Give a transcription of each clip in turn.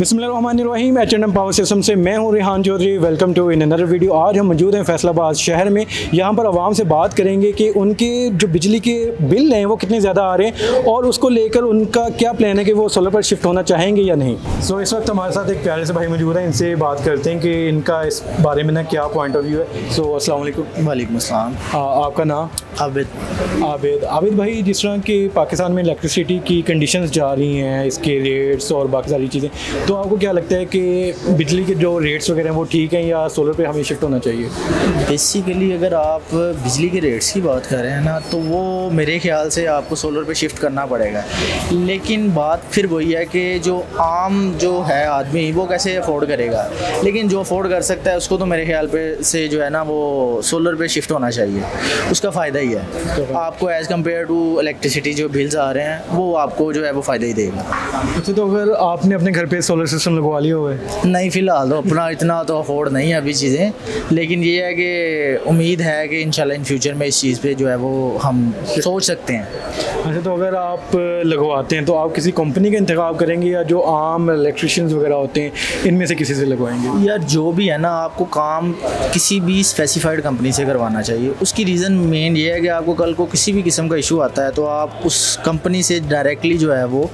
बिस्मिल्लाहिर्रहमानिर्रहीम। H&M power system से मैं हूं Rehan Chaudhary. Welcome to in another video. आज हम मौजूद हैं फैसलाबाद शहर में। यहां पर आवाम से बात करेंगे कि उनके जो बिजली के बिल हैं वो कितने ज़्यादा आ रहे हैं और उसको लेकर उनका क्या प्लान है कि वो सोलर पर शिफ्ट होना चाहेंगे या नहीं। सो इस वक्त हमारे साथ एक प्यारे से भाई मौजूद हैं, इनसे बात करते हैं कि इनका इस बारे में ना क्या पॉइंट ऑफ व्यू है। सो अस्सलाम वालेकुम। वालेकुम अस्सलाम। आपका नाम? आबिद। आबिद भाई, जिस तरह की पाकिस्तान में इलेक्ट्रिसिटी की कंडीशंस जा रही हैं, इसके रेट्स और बाकी सारी चीज़ें, तो आपको क्या लगता है कि बिजली के जो रेट्स वगैरह हैं वो ठीक हैं या सोलर पे हमें शिफ्ट होना चाहिए? बेसिकली अगर आप बिजली के रेट्स की बात कर रहे हैं ना, तो वो मेरे ख्याल से आपको सोलर पे शिफ्ट करना पड़ेगा। लेकिन बात फिर वही है कि जो आम जो है आदमी वो कैसे अफोर्ड करेगा, लेकिन जो अफोर्ड कर सकता है उसको तो मेरे ख्याल पे से जो है ना वो सोलर पे शिफ्ट होना चाहिए। उसका फ़ायदा ही है आपको एज़ कम्पेयर टू इलेक्ट्रिसिटी जो बिल्स आ रहे हैं वो आपको जो है वो फ़ायदा ही देगा। अच्छा, तो अगर आपने अपने घर पे सोलर सिस्टम लगवा लिया हुआ है? नहीं, फ़िलहाल तो अपना इतना तो अफोर्ड नहीं है अभी चीज़ें, लेकिन ये है कि उम्मीद है कि इंशाल्लाह इन फ्यूचर में इस चीज़ पे जो है वो हम सोच सकते हैं। अच्छा, तो अगर आप लगवाते हैं तो आप किसी कंपनी का इंतखाब करेंगे या जो आम इलेक्ट्रिशियंस वगैरह होते हैं इनमें से किसी से लगवाएंगे? यार जो भी है ना, आपको काम किसी भी स्पेसिफाइड कंपनी से करवाना चाहिए। उसकी रीज़न मेन ये है कि आपको कल को किसी भी किस्म का इशू आता है तो आप उस कंपनी से डायरेक्टली जो है वो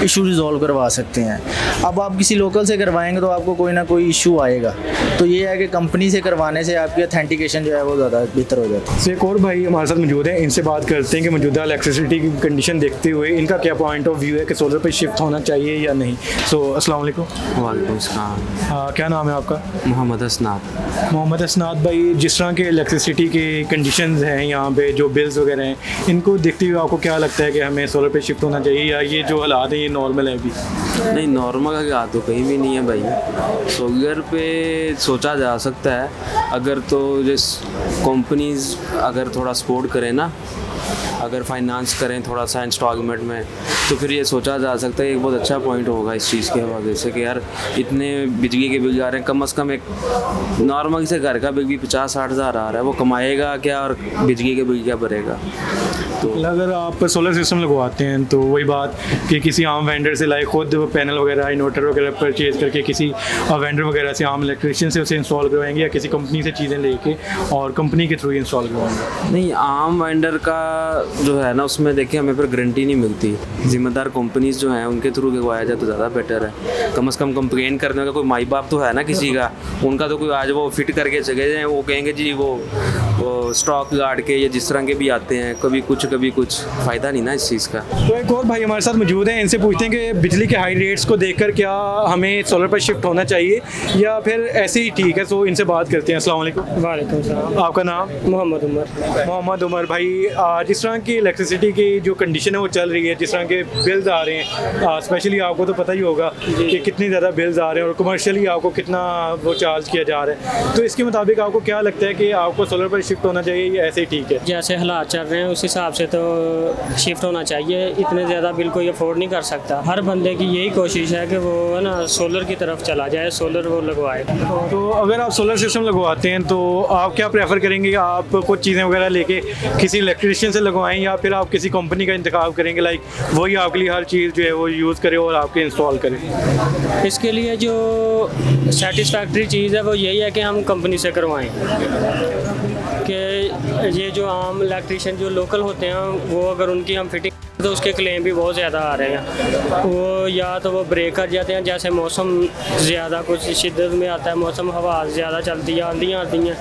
इशू रिजॉल्व करवा सकते हैं। अब आप किसी लोकल से करवाएंगे तो आपको कोई ना कोई इशू आएगा। तो ये है कि कंपनी से करवाने से आपकी ऑथेंटिकेशन जो है वो ज़्यादा बेहतर हो जाती है। एक और भाई हमारे साथ मौजूद है, इनसे बात करते हैं कि मौजूदा इलेक्ट्रिसिटी की कंडीशन देखते हुए इनका क्या पॉइंट ऑफ व्यू है कि सोलर पर शिफ्ट होना चाहिए या नहीं। सो अस्सलाम वालेकुम। वालेकुम सलाम। क्या नाम है आपका? मोहम्मद असनाद। मोहम्मद असनाद भाई, जिस तरह के इलेक्ट्रिसिटी के कंडीशंस हैं यहाँ पे, जो बिल्स वगैरह हैं, इनको देखते हुए आपको क्या लगता है कि हमें सोलर पे शिफ्ट होना चाहिए या ये जो हालात हैं ये नॉर्मल है अभी? नहीं, नॉर्मल का हाथ तो कहीं भी नहीं है भाई। सोलर पे सोचा जा सकता है अगर तो जिस कंपनीज अगर थोड़ा सपोर्ट करें ना, अगर फाइनेंस करें थोड़ा सा इंस्टॉलमेंट में, तो फिर ये सोचा जा सकता है। एक बहुत अच्छा पॉइंट होगा इस चीज़ के हवाले से कि यार इतने बिजली के बिल जा रहे हैं, कम से कम एक नॉर्मल से घर का बिल भी 50-60 हज़ार आ रहा है, वो कमाएगा क्या और बिजली के बिल क्या भरेगा। तो अगर आप सोलर सिस्टम लगवाते हैं तो वही बात कि किसी आम वेंडर से लाइक खुद पैनल वगैरह इन्वर्टर वगैरह परचेज़ करके किसी वेंडर वगैरह से, आम इलेक्ट्रिशियन से उसे इंस्टॉल करवाएंगे या किसी कंपनी से चीज़ें लेके और कंपनी के थ्रू इंस्टॉल करवाएंगे? नहीं, आम वेंडर का जो है ना उसमें देखिए हमें पर गारंटी नहीं मिलती। ज़िम्मेदार कंपनीज जो हैं उनके थ्रू लगवाया जाए तो ज़्यादा बेटर है। कम से कम कंप्लेन करने का कोई माई बाप तो है ना किसी का, उनका तो कोई आज वो फिट करके चले जाएँ, वो कहेंगे जी वो स्टॉक गार्ड के या जिस तरह के भी आते हैं, कभी कुछ फ़ायदा नहीं ना इस चीज़ का। तो एक और भाई हमारे साथ मौजूद हैं, इनसे पूछते हैं कि बिजली के हाई रेट्स को देखकर क्या हमें सोलर पर शिफ्ट होना चाहिए या फिर ऐसे ही ठीक है। तो इनसे बात करते हैं। अस्सलाम वालेकुम। वालेकुम सलाम। आपका नाम? मोहम्मद उमर। मोहम्मद उमर भाई, जिस तरह की इलेक्ट्रिसिटी की जो कंडीशन है वो चल रही है, जिस तरह के बिल्स आ रहे हैं, स्पेशली आपको तो पता ही होगा कि कितनी ज़्यादा बिल्स आ रहे हैं और कमर्शियली आपको कितना वो चार्ज किया जा रहा है, तो इसके मुताबिक आपको क्या लगता है कि आपको सोलर पर शिफ्ट होना चाहिए या ऐसे ही ठीक है? जैसे हालात चल रहे हैं उस हिसाब से तो शिफ्ट होना चाहिए। इतने ज़्यादा बिल कोई अफोर्ड नहीं कर सकता। हर बंदे की यही कोशिश है कि वो है ना सोलर की तरफ चला जाए, सोलर वो लगवाए। तो अगर आप सोलर सिस्टम लगवाते हैं तो आप क्या प्रेफर करेंगे? आप कुछ चीज़ें वगैरह लेके किसी इलेक्ट्रिशियन से लगवाएं या फिर आप किसी कंपनी का इंतखाब करेंगे, लाइक वही आपके लिए हर चीज़ जो है वो यूज़ करे और आपके इंस्टॉल करे? इसके लिए जो सेटिस्फैक्ट्री चीज़ है वो यही है कि हम कंपनी से करवाएं। कि ये जो आम इलेक्ट्रिशियन जो लोकल होते हैं वो अगर उनकी हम फिटिंग तो उसके क्लेम भी बहुत ज़्यादा आ रहे हैं। वो या तो वो ब्रेक कर जाते हैं, जैसे मौसम ज़्यादा कुछ शिद्दत में आता है, मौसम हवा ज़्यादा चलती है, आंधियाँ आती हैं,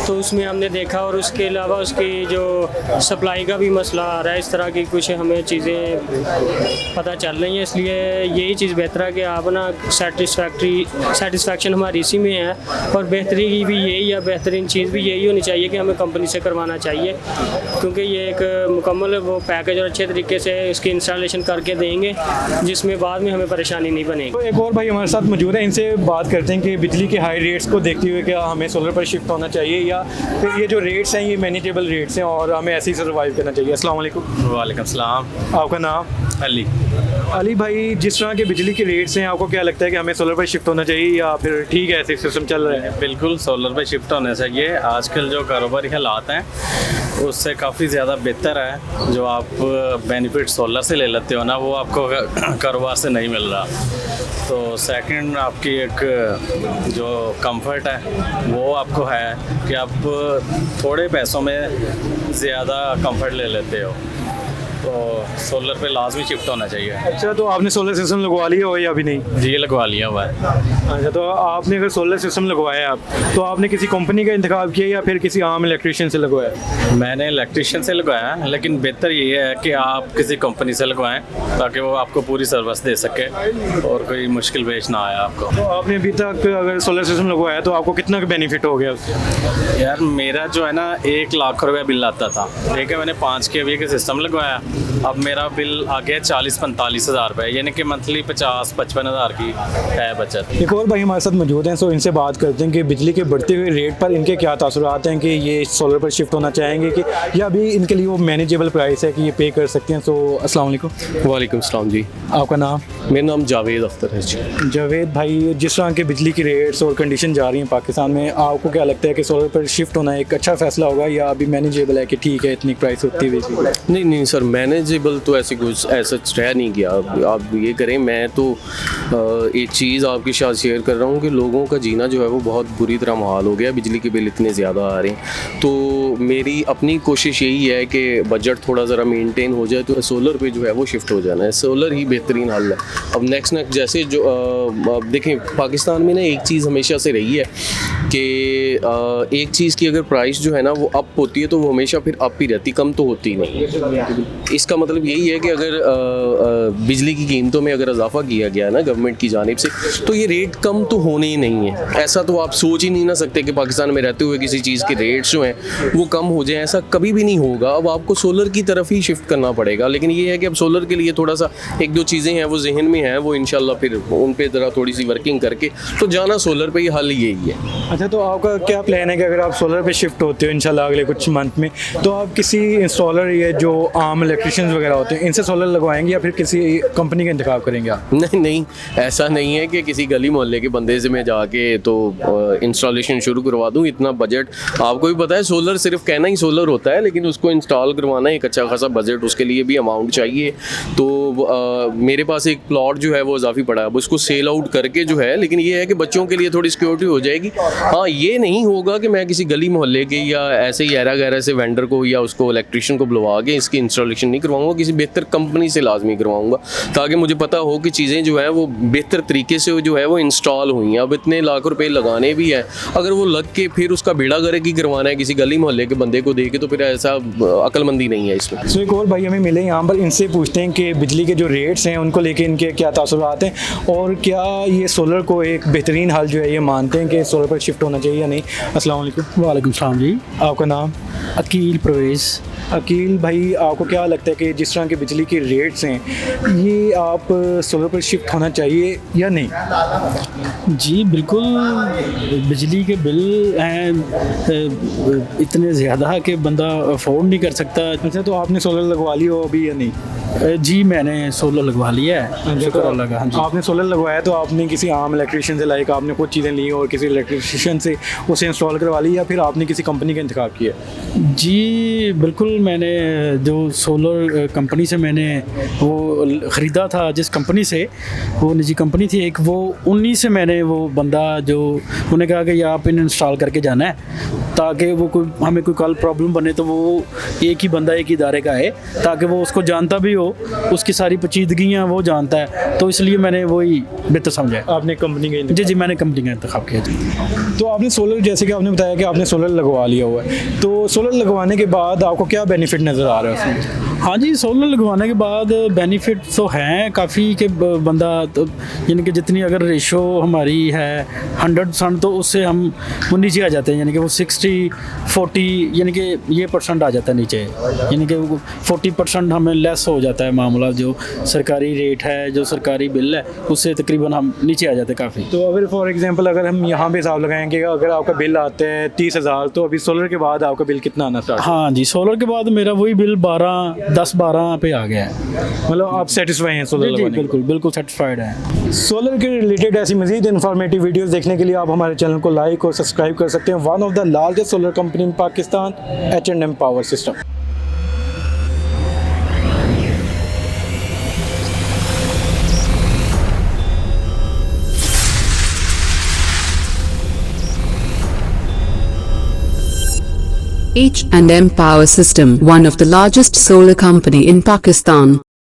तो उसमें हमने देखा। और उसके अलावा उसकी जो सप्लाई का भी मसला आ रहा है। इस तरह की कुछ हमें चीज़ें पता चल रही हैं, इसलिए यही चीज़ बेहतर है कि आप ना सेटिस्फैक्शन हमारी इसी में है और बेहतरी की भी यही है, बेहतरीन चीज़ भी यही होनी चाहिए कि हमें कंपनी से करवाना चाहिए, क्योंकि ये एक मुकम्मल वो पैकेज और अच्छे तरीके से इसकी इंस्टॉलेशन करके देंगे जिसमें बाद में हमें परेशानी नहीं बनेगी। तो एक और भाई हमारे साथ मौजूद है, इनसे बात करते हैं कि बिजली के हाई रेट्स को देखते हुए क्या हमें सोलर पर शिफ्ट होना चाहिए या फिर ये जो रेट्स हैं ये मैनेजेबल रेट्स हैं और हमें ऐसे ही सर्वाइव करना चाहिए। अस्सलाम वालेकुम। वालेकुम सलाम। आपका नाम? अली। अली भाई, जिस तरह के बिजली के रेट्स हैं, आपको क्या लगता है कि हमें सोलर पर शिफ्ट होना चाहिए या फिर ठीक है ऐसे सिस्टम चल रहा है? बिल्कुल सोलर पे शिफ्ट होने चाहिए। आजकल जो कारोबारी हालात हैं उससे काफ़ी ज़्यादा बेहतर है। जो आप बेनिफिट सोलर से ले लेते हो ना, वो आपको कारोबार से नहीं मिल रहा। तो सेकंड आपकी एक जो कंफर्ट है वो आपको है कि आप थोड़े पैसों में ज़्यादा कंफर्ट ले लेते हो। तो सोलर पे लाजमी शिफ्ट होना चाहिए। अच्छा, तो आपने सोलर सिस्टम लगवा लिया हो या अभी नहीं? जी लगवा लिया हुआ है। अच्छा, तो आपने अगर सोलर सिस्टम लगवाया तो आपने किसी कंपनी का इंतखाब किया या फिर किसी आम इलेक्ट्रिशियन से लगवाया? मैंने इलेक्ट्रिशियन से लगवाया है, लेकिन बेहतर ये है कि आप किसी कंपनी से लगवाएं ताकि वो आपको पूरी सर्विस दे सके और कोई मुश्किल पेश ना आए आपको। तो आपने अभी तक अगर सोलर सिस्टम लगवाया तो आपको कितना बेनिफिट हो गया उससे? यार मेरा जो है ना 1 लाख रुपया बिल आता था, ठीक है। मैंने 5 kVA का सिस्टम लगवाया, अब मेरा बिल आ गया 40-45 हज़ार रुपये, यानी कि मंथली 50-55 हज़ार की है बचत। एक और भाई हमारे साथ मौजूद हैं, सो इनसे बात करते हैं कि बिजली के बढ़ते हुए रेट पर इनके क्या तासुरात हैं, कि ये सोलर पर शिफ्ट होना चाहेंगे कि या अभी इनके लिए वो मैनेजेबल प्राइस है कि ये पे कर सकते हैं। सो अस्सलाम वालेकुम। वालेकुम सलाम जी। आपका नाम? मेरा नाम जावेद अख्तर है जी। जावेद भाई, जिस तरह के बिजली की रेट्स और कंडीशन जा रही हैं पाकिस्तान में, आपको क्या लगता है कि सोलर पर शिफ्ट होना एक अच्छा फैसला होगा या अभी मैनेजेबल है कि ठीक है इतनी प्राइस होती है? नहीं नहीं सर, मैनेजेबल तो ऐसी कुछ ऐसा रह नहीं गया। आप ये करें, मैं तो एक चीज़ आपके साथ शेयर कर रहा हूँ कि लोगों का जीना जो है वो बहुत बुरी तरह मुहाल हो गया। बिजली के बिल इतने ज़्यादा आ रहे हैं, तो मेरी अपनी कोशिश यही है कि बजट थोड़ा ज़रा मेंटेन हो जाए तो सोलर पे जो है वो शिफ्ट हो जाना है। सोलर ही बेहतरीन हल है। अब नेक्स्ट जैसे जो अब देखें, पाकिस्तान में ना एक चीज़ हमेशा से रही है कि एक चीज़ की अगर प्राइस जो है ना वो अप होती है तो वो हमेशा फिर अप ही रहती, कम तो होती नहीं। इसका मतलब यही है कि अगर बिजली की कीमतों में अगर इजाफा किया गया ना गवर्नमेंट की जानिब से, तो ये रेट कम तो होने ही नहीं है। ऐसा तो आप सोच ही नहीं ना सकते कि पाकिस्तान में रहते हुए किसी चीज़ के रेट्स जो हैं वो कम हो जाए, ऐसा कभी भी नहीं होगा। अब आपको सोलर की तरफ ही शिफ्ट करना पड़ेगा, लेकिन ये है कि अब सोलर के लिए थोड़ा सा 1-2 चीज़ें हैं वो जहन में हैं, वो इंशाल्लाह फिर उन पर ज़रा थोड़ी सी वर्किंग करके तो जाना सोलर पे ही हल यही है। अच्छा, तो आपका क्या प्लान है कि अगर आप सोलर पे शिफ्ट होते हो इंशाल्लाह अगले कुछ मंथ में, तो आप किसी इंस्टॉलर या जो आम इलेक्ट्रिशियंस वगैरह होते हैं इनसे सोलर लगवाएंगे या फिर किसी कंपनी का इंतखाब करेंगे आप? नहीं नहीं, ऐसा नहीं है कि किसी गली मोहल्ले के बंदे से मैं जाके तो इंस्टॉलेशन शुरू करवा दूं। इतना बजट आपको भी पता है, सोलर सिर्फ कहना ही सोलर होता है, लेकिन उसको इंस्टॉल करवाना एक अच्छा खासा बजट, उसके लिए भी अमाउंट चाहिए। तो मेरे पास एक प्लॉट जो है वो इजाफी पड़ा है, अब उसको सेल आउट करके जो है, लेकिन ये है कि बच्चों के लिए थोड़ी सिक्योरिटी हो जाएगी। हाँ, ये नहीं होगा कि मैं किसी गली मोहल्ले के या ऐसे ही ऐरा गैरा से वेंडर को या उसको इलेक्ट्रिशियन को बुलवा के इसकी इंस्टॉलेशन नहीं करवाऊंगा, किसी बेहतर कंपनी से लाजमी करवाऊंगा ताकि मुझे पता हो कि चीज़ें जो है वो बेहतर तरीके से जो है वो इंस्टॉल हुई हैं। अब इतने लाख रुपए लगाने भी हैं, अगर वो लग के फिर उसका बेड़ा गर्क ही करवाना है किसी गली मोहल्ले के बंदे को दे के, तो फिर ऐसा अक्लमंदी नहीं है इसमें। सो एक और भाई हमें मिले यहाँ पर, इनसे पूछते हैं कि बिजली के जो रेट्स हैं उनको लेके इनके क्या तासुरात हैं और क्या ये सोलर को एक बेहतरीन हल जो है ये मानते हैं कि सोलर पर शिफ्ट होना चाहिए या नहीं। अस्सलाम वालेकुम। वालेकुम सलाम जी। आपका नाम? अकील परवेज़। अकील भाई, आपको क्या लगता है कि जिस तरह के बिजली के रेट्स हैं ये आप सोलर पर शिफ्ट होना चाहिए या नहीं? जी बिल्कुल, बिजली के बिल हैं इतने ज़्यादा कि बंदा अफोर्ड नहीं कर सकता। अच्छा, तो आपने सोलर लगवा ली हो अभी या नहीं? जी मैंने सोलर लगवा लिया है, शुक्र अल्लाह का। हाँ जी। आपने सोलर लगवाया तो आपने किसी आम इलेक्ट्रिशियन से लाइक आपने कुछ चीज़ें ली और किसी इलेक्ट्रिशियन से उसे इंस्टॉल करवा ली या फिर आपने किसी कंपनी का इंतखाब किया? जी बिल्कुल, मैंने जो सोलर कंपनी से मैंने वो ख़रीदा था, जिस कंपनी से, वो निजी कंपनी थी एक, वो उन्हीं से मैंने वो बंदा जो उन्हें कहा कि आप इन इंस्टॉल करके जाना है ताकि वो कोई हमें कोई कल प्रॉब्लम बने तो वो एक ही बंदा एक ही इदारे का है, ताकि वो उसको जानता भी हो, उसकी सारी पेचीदगियाँ वो जानता है, तो इसलिए मैंने वही बेहतर समझा। आपने कंपनी का? जी जी, मैंने कंपनी का इंतखाब किया जी। तो आपने सोलर, जैसे कि आपने बताया कि आपने सोलर लगवा लिया हुआ है, तो सोलर लगवाने के बाद आपको क्या बेनिफिट नज़र आ रहा है उसमें? हाँ जी, सोलर लगवाने के बाद बेनिफिट तो हैं काफ़ी कि बंदा तो यानी कि जितनी अगर रेशो हमारी है 100% तो उससे हम वो नीचे आ जाते हैं, यानी कि वो 60-40 यानी कि ये % आ जाता है नीचे, यानी कि 40% हमें लेस हो जाता है मामला। जो सरकारी रेट है, जो सरकारी बिल है, उससे तकरीबन हम नीचे आ जाते हैं काफ़ी। तो अगर फॉर एग्जांपल अगर हम यहाँ पे हिसाब लगाएंगे, अगर आपका बिल आता है 30,000, तो अभी सोलर के बाद आपका बिल कितना आना स्टार्ट? हाँ जी, सोलर के बाद मेरा वही बिल 10-12 पे आ गया है। मतलब आप सेटिस्फाई हैं सोलर जी लगवाने के बिल्कुल बिल्कुल सेटिस्फाइड है। सोलर के रिलेटेड ऐसी मजीद इन्फॉर्मेटिव वीडियोस देखने के लिए आप हमारे चैनल को लाइक और सब्सक्राइब कर सकते हैं। One of the largest solar company in Pakistan, H&M power system. H&M Power System, one of the largest solar company in Pakistan.